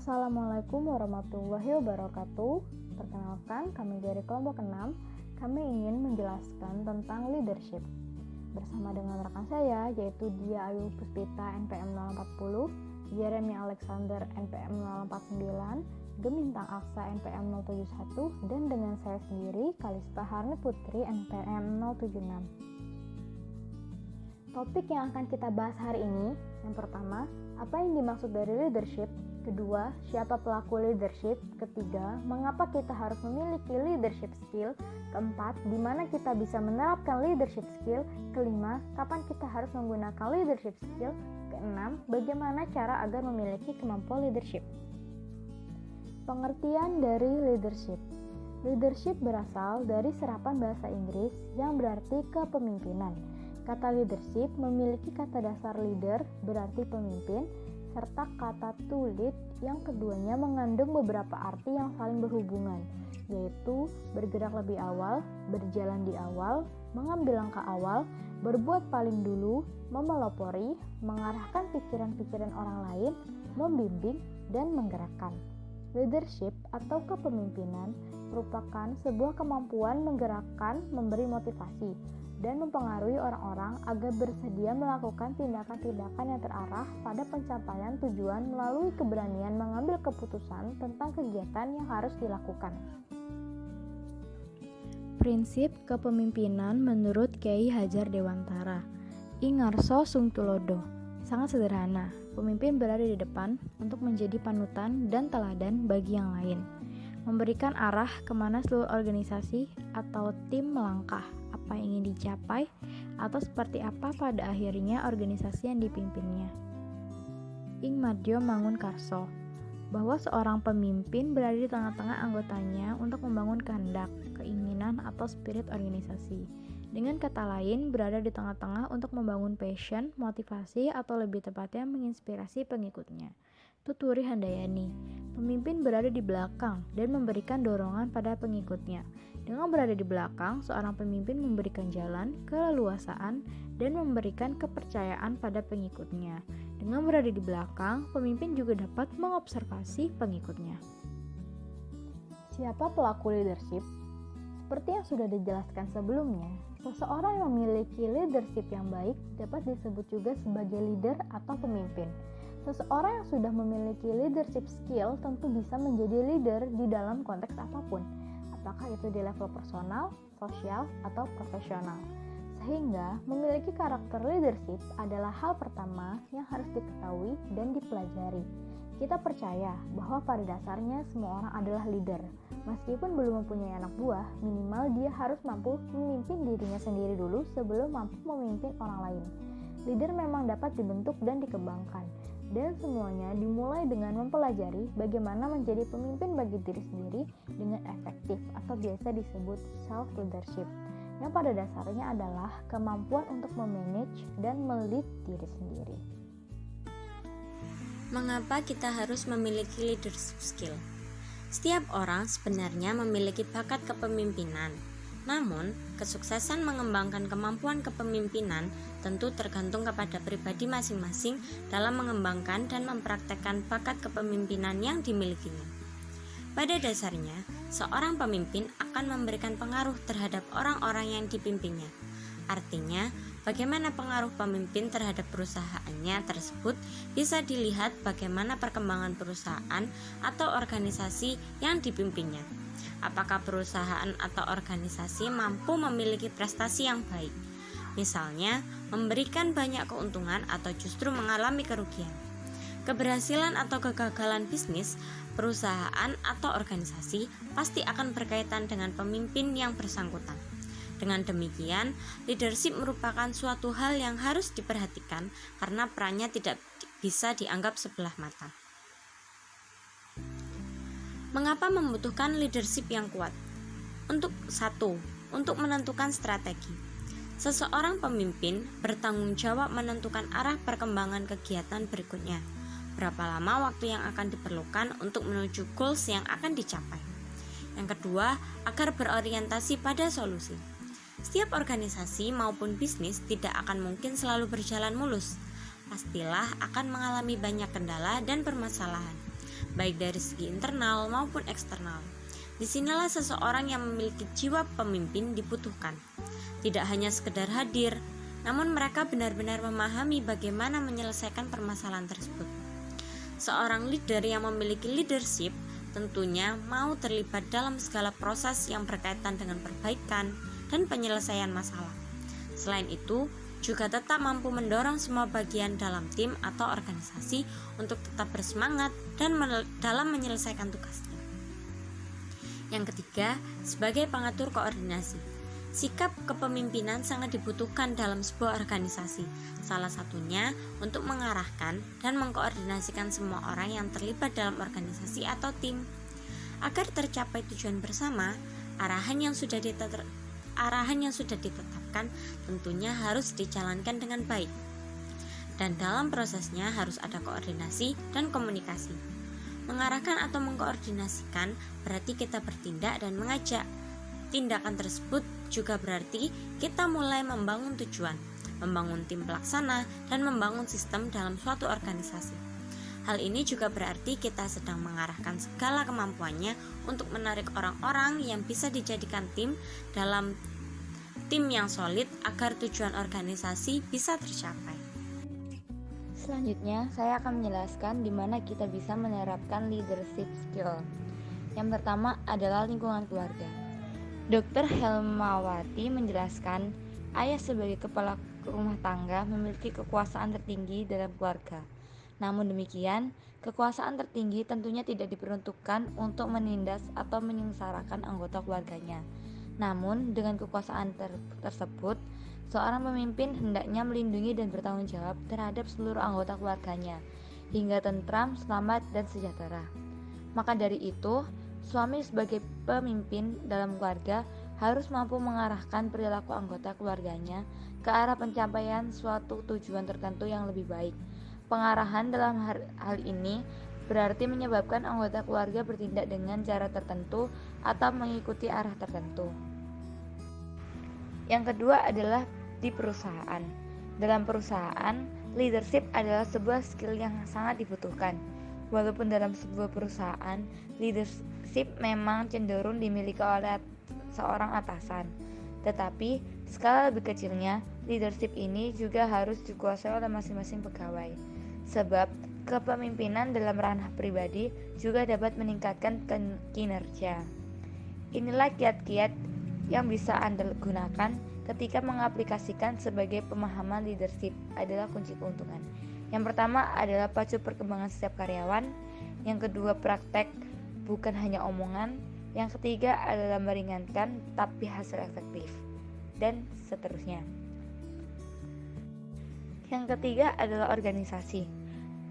Assalamualaikum warahmatullahi wabarakatuh. Perkenalkan, kami dari kelompok 6. Kami ingin menjelaskan tentang leadership. Bersama dengan rekan saya, yaitu Dia Ayu Puspita NPM 040, Jeremy Alexander NPM 049, Gemintang Aksa NPM 071, dan dengan saya sendiri, Kalista Harni Putri NPM 076. Topik yang akan kita bahas hari ini, yang pertama, apa yang dimaksud dari leadership? Kedua, siapa pelaku leadership? Ketiga, mengapa kita harus memiliki leadership skill? Keempat, di mana kita bisa menerapkan leadership skill? Kelima, kapan kita harus menggunakan leadership skill? Keenam, bagaimana cara agar memiliki kemampuan leadership? Pengertian dari leadership. Leadership berasal dari serapan bahasa Inggris yang berarti kepemimpinan. Kata leadership memiliki kata dasar leader berarti pemimpin, serta kata to lead yang keduanya mengandung beberapa arti yang saling berhubungan, yaitu bergerak lebih awal, berjalan di awal, mengambil langkah awal, berbuat paling dulu, memelopori, mengarahkan pikiran-pikiran orang lain, membimbing, dan menggerakkan. Leadership atau kepemimpinan merupakan sebuah kemampuan menggerakkan, memberi motivasi, dan mempengaruhi orang-orang agar bersedia melakukan tindakan-tindakan yang terarah pada pencapaian tujuan melalui keberanian mengambil keputusan tentang kegiatan yang harus dilakukan. Prinsip kepemimpinan menurut Kyai Hajar Dewantara, I Ngarso Sungtulodo. Sangat sederhana, pemimpin berada di depan untuk menjadi panutan dan teladan bagi yang lain, memberikan arah kemana seluruh organisasi atau tim melangkah, apa yang ingin dicapai, atau seperti apa pada akhirnya organisasi yang dipimpinnya. Ing Madyo Mangunkarso, bahwa seorang pemimpin berada di tengah-tengah anggotanya untuk membangun kehendak, keinginan, atau spirit organisasi. Dengan kata lain, berada di tengah-tengah untuk membangun passion, motivasi, atau lebih tepatnya menginspirasi pengikutnya. Tuturi Handayani, pemimpin berada di belakang dan memberikan dorongan pada pengikutnya. Dengan berada di belakang, seorang pemimpin memberikan jalan, keleluasaan, dan memberikan kepercayaan pada pengikutnya. Dengan berada di belakang, pemimpin juga dapat mengobservasi pengikutnya. Siapa pelaku leadership? Seperti yang sudah dijelaskan sebelumnya, seseorang yang memiliki leadership yang baik dapat disebut juga sebagai leader atau pemimpin. Seseorang yang sudah memiliki leadership skill tentu bisa menjadi leader di dalam konteks apapun, apakah itu di level personal, sosial, atau profesional. Sehingga, memiliki karakter leadership adalah hal pertama yang harus diketahui dan dipelajari. Kita percaya bahwa pada dasarnya semua orang adalah leader. Meskipun belum mempunyai anak buah, minimal dia harus mampu memimpin dirinya sendiri dulu sebelum mampu memimpin orang lain. Leader memang dapat dibentuk dan dikembangkan, dan semuanya dimulai dengan mempelajari bagaimana menjadi pemimpin bagi diri sendiri dengan efektif atau biasa disebut self-leadership, yang pada dasarnya adalah kemampuan untuk memanage dan melead diri sendiri. Mengapa kita harus memiliki leadership skill? Setiap orang sebenarnya memiliki bakat kepemimpinan. Namun, kesuksesan mengembangkan kemampuan kepemimpinan tentu tergantung kepada pribadi masing-masing dalam mengembangkan dan mempraktekkan bakat kepemimpinan yang dimilikinya. Pada dasarnya, seorang pemimpin akan memberikan pengaruh terhadap orang-orang yang dipimpinnya. Artinya, bagaimana pengaruh pemimpin terhadap perusahaannya tersebut bisa dilihat bagaimana perkembangan perusahaan atau organisasi yang dipimpinnya. Apakah perusahaan atau organisasi mampu memiliki prestasi yang baik, misalnya memberikan banyak keuntungan atau justru mengalami kerugian. Keberhasilan atau kegagalan bisnis, perusahaan atau organisasi pasti akan berkaitan dengan pemimpin yang bersangkutan. Dengan demikian, leadership merupakan suatu hal yang harus diperhatikan karena perannya tidak bisa dianggap sebelah mata. Mengapa membutuhkan leadership yang kuat? Untuk menentukan strategi. Seseorang pemimpin bertanggung jawab menentukan arah perkembangan kegiatan berikutnya. Berapa lama waktu yang akan diperlukan untuk menuju goals yang akan dicapai. Yang kedua, agar berorientasi pada solusi. Setiap organisasi maupun bisnis tidak akan mungkin selalu berjalan mulus. Pastilah akan mengalami banyak kendala dan permasalahan. baik dari segi internal maupun eksternal. Disinilah seseorang yang memiliki jiwa pemimpin dibutuhkan. Tidak hanya sekedar hadir, namun mereka benar-benar memahami bagaimana menyelesaikan permasalahan tersebut. Seorang leader yang memiliki leadership tentunya mau terlibat dalam segala proses yang berkaitan dengan perbaikan dan penyelesaian masalah. Selain itu, juga tetap mampu mendorong semua bagian dalam tim atau organisasi untuk tetap bersemangat dan dalam menyelesaikan tugasnya. Yang ketiga, sebagai pengatur koordinasi. Sikap kepemimpinan sangat dibutuhkan dalam sebuah organisasi. Salah satunya untuk mengarahkan dan mengkoordinasikan semua orang yang terlibat dalam organisasi atau tim. Agar tercapai tujuan bersama, arahan yang sudah ditetapkan tentunya harus dijalankan dengan baik. Dan dalam prosesnya harus ada koordinasi dan komunikasi. Mengarahkan atau mengkoordinasikan berarti kita bertindak dan mengajak. Tindakan tersebut juga berarti kita mulai membangun tujuan, membangun tim pelaksana, dan membangun sistem dalam suatu organisasi. Hal ini juga berarti kita sedang mengarahkan segala kemampuannya untuk menarik orang-orang yang bisa dijadikan tim dalam tim yang solid agar tujuan organisasi bisa tercapai. Selanjutnya, saya akan menjelaskan di mana kita bisa menerapkan leadership skill. Yang pertama adalah lingkungan keluarga. Dr. Helmawati menjelaskan, ayah sebagai kepala rumah tangga memiliki kekuasaan tertinggi dalam keluarga. Namun demikian, kekuasaan tertinggi tentunya tidak diperuntukkan untuk menindas atau menyengsarakan anggota keluarganya. Namun, dengan kekuasaan tersebut, seorang pemimpin hendaknya melindungi dan bertanggung jawab terhadap seluruh anggota keluarganya, hingga tentram, selamat, dan sejahtera. Maka dari itu, suami sebagai pemimpin dalam keluarga harus mampu mengarahkan perilaku anggota keluarganya ke arah pencapaian suatu tujuan tertentu yang lebih baik. Pengarahan dalam hal ini berarti menyebabkan anggota keluarga bertindak dengan cara tertentu atau mengikuti arah tertentu. Yang kedua adalah di perusahaan. Dalam perusahaan, leadership adalah sebuah skill yang sangat dibutuhkan. Walaupun dalam sebuah perusahaan, leadership memang cenderung dimiliki oleh seorang atasan. Tetapi, skala lebih kecilnya, leadership ini juga harus dikuasai oleh masing-masing pegawai. Sebab, kepemimpinan dalam ranah pribadi juga dapat meningkatkan kinerja. Inilah kiat-kiat yang bisa Anda gunakan ketika mengaplikasikan sebagai pemahaman leadership adalah kunci keuntungan. Yang pertama adalah pacu perkembangan setiap karyawan. Yang kedua, praktek bukan hanya omongan. Yang ketiga adalah meringankan tapi hasil efektif, dan seterusnya. Yang ketiga adalah organisasi.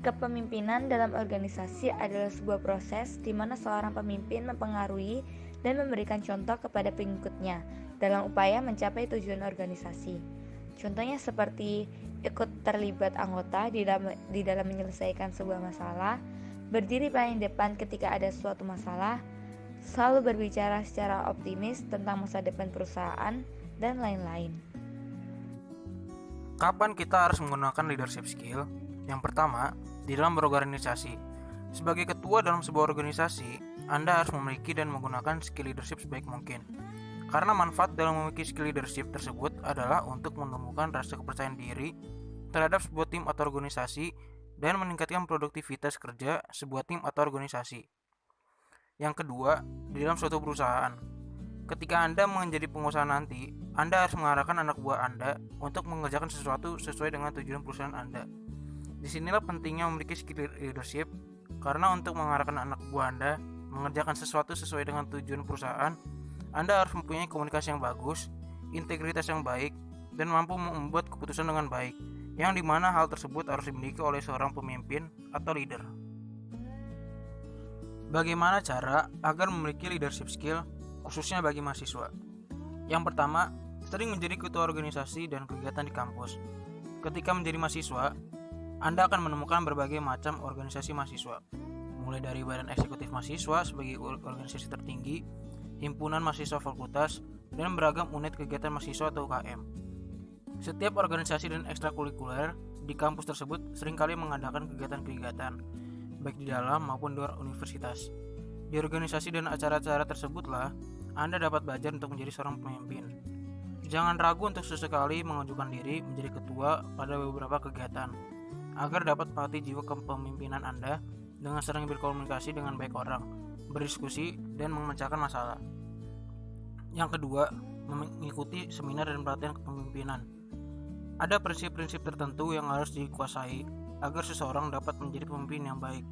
Kepemimpinan dalam organisasi adalah sebuah proses di mana seorang pemimpin mempengaruhi dan memberikan contoh kepada pengikutnya dalam upaya mencapai tujuan organisasi. Contohnya seperti ikut terlibat anggota di dalam menyelesaikan sebuah masalah, berdiri paling depan ketika ada suatu masalah, selalu berbicara secara optimis tentang masa depan perusahaan, dan lain-lain. Kapan kita harus menggunakan leadership skill? Yang pertama, di dalam berorganisasi. Sebagai ketua dalam sebuah organisasi, Anda harus memiliki dan menggunakan skill leadership sebaik mungkin. Karena manfaat dalam memiliki skill leadership tersebut adalah untuk menumbuhkan rasa kepercayaan diri terhadap sebuah tim atau organisasi dan meningkatkan produktivitas kerja sebuah tim atau organisasi. Yang kedua, di dalam suatu perusahaan. Ketika Anda menjadi pengusaha nanti, Anda harus mengarahkan anak buah Anda untuk mengerjakan sesuatu sesuai dengan tujuan perusahaan Anda. Disinilah pentingnya memiliki skill leadership, karena untuk mengarahkan anak buah Anda mengerjakan sesuatu sesuai dengan tujuan perusahaan, Anda harus mempunyai komunikasi yang bagus, integritas yang baik, dan mampu membuat keputusan dengan baik, yang dimana hal tersebut harus dimiliki oleh seorang pemimpin atau leader. Bagaimana cara agar memiliki leadership skill, khususnya bagi mahasiswa? Yang pertama, sering menjadi ketua organisasi dan kegiatan di kampus. Ketika menjadi mahasiswa, Anda akan menemukan berbagai macam organisasi mahasiswa, mulai dari badan eksekutif mahasiswa sebagai organisasi tertinggi, himpunan mahasiswa fakultas, dan beragam unit kegiatan mahasiswa atau UKM. Setiap organisasi dan ekstrakurikuler di kampus tersebut seringkali mengadakan kegiatan-kegiatan. baik di dalam maupun di luar universitas. Di organisasi dan acara-acara tersebutlah Anda dapat belajar untuk menjadi seorang pemimpin. Jangan ragu untuk sesekali mengajukan diri menjadi ketua pada beberapa kegiatan, agar dapat melatih jiwa kepemimpinan Anda dengan sering berkomunikasi dengan baik orang, berdiskusi, dan memecahkan masalah. Yang kedua, mengikuti seminar dan pelatihan kepemimpinan. Ada prinsip-prinsip tertentu yang harus dikuasai agar seseorang dapat menjadi pemimpin yang baik.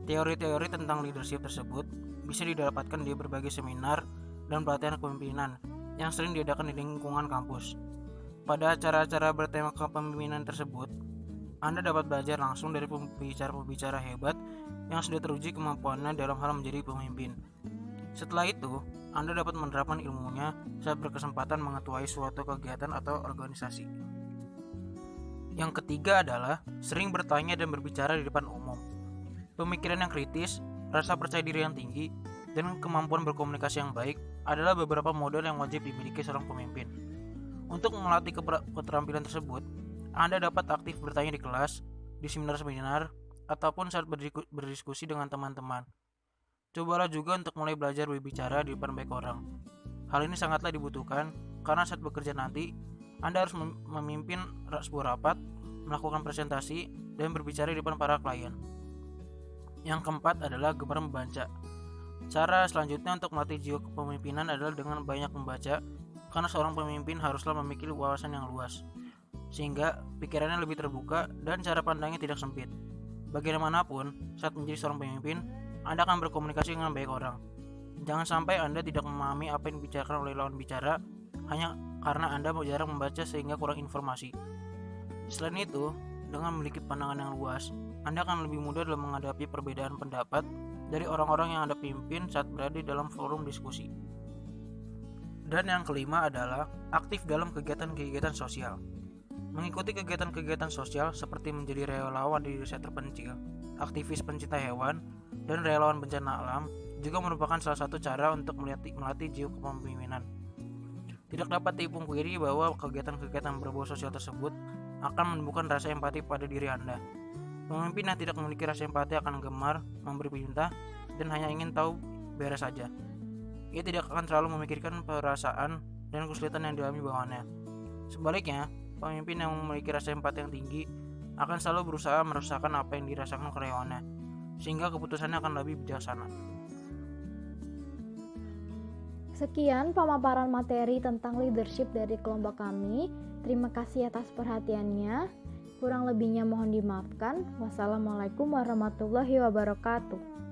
Teori-teori tentang leadership tersebut bisa didapatkan di berbagai seminar dan pelatihan kepemimpinan yang sering diadakan di lingkungan kampus. Pada acara-acara bertema kepemimpinan tersebut, Anda dapat belajar langsung dari pembicara-pembicara hebat yang sudah teruji kemampuannya dalam hal menjadi pemimpin. Setelah itu, Anda dapat menerapkan ilmunya saat berkesempatan mengetuai suatu kegiatan atau organisasi. Yang ketiga adalah sering bertanya dan berbicara di depan umum. Pemikiran yang kritis, rasa percaya diri yang tinggi, dan kemampuan berkomunikasi yang baik adalah beberapa modal yang wajib dimiliki seorang pemimpin. Untuk melatih keterampilan tersebut, Anda dapat aktif bertanya di kelas, di seminar-seminar, ataupun saat berdiskusi dengan teman-teman. Cobalah juga untuk mulai belajar berbicara di depan banyak orang. Hal ini sangatlah dibutuhkan karena saat bekerja nanti, Anda harus memimpin sebuah rapat, melakukan presentasi, dan berbicara di depan para klien. Yang keempat adalah gemar membaca. Cara selanjutnya untuk melatih jiwa kepemimpinan adalah dengan banyak membaca, karena seorang pemimpin haruslah memiliki wawasan yang luas, sehingga pikirannya lebih terbuka dan cara pandangnya tidak sempit. Bagaimanapun, saat menjadi seorang pemimpin, Anda akan berkomunikasi dengan banyak orang. Jangan sampai Anda tidak memahami apa yang dibicarakan oleh lawan bicara hanya karena Anda jarang membaca sehingga kurang informasi. Selain itu, dengan memiliki pandangan yang luas, Anda akan lebih mudah dalam menghadapi perbedaan pendapat dari orang-orang yang Anda pimpin saat berada dalam forum diskusi. Dan yang kelima adalah aktif dalam kegiatan-kegiatan sosial. Mengikuti kegiatan-kegiatan sosial seperti menjadi relawan di desa terpencil, aktivis pencinta hewan, dan relawan bencana alam juga merupakan salah satu cara untuk melatih jiwa kepemimpinan. Tidak dapat dipungkiri bahwa kegiatan-kegiatan berbau sosial tersebut akan menumbuhkan rasa empati pada diri Anda. Pemimpin yang tidak memiliki rasa empati akan gemar memberi perintah dan hanya ingin tahu beres saja. Ia tidak akan selalu memikirkan perasaan dan kesulitan yang dialami bawahannya. Sebaliknya, pemimpin yang memiliki rasa empati yang tinggi akan selalu berusaha merasakan apa yang dirasakan karyawannya, sehingga keputusannya akan lebih bijaksana. Sekian pemaparan materi tentang leadership dari kelompok kami. Terima kasih atas perhatiannya. Kurang lebihnya mohon dimaafkan. Wassalamualaikum warahmatullahi wabarakatuh.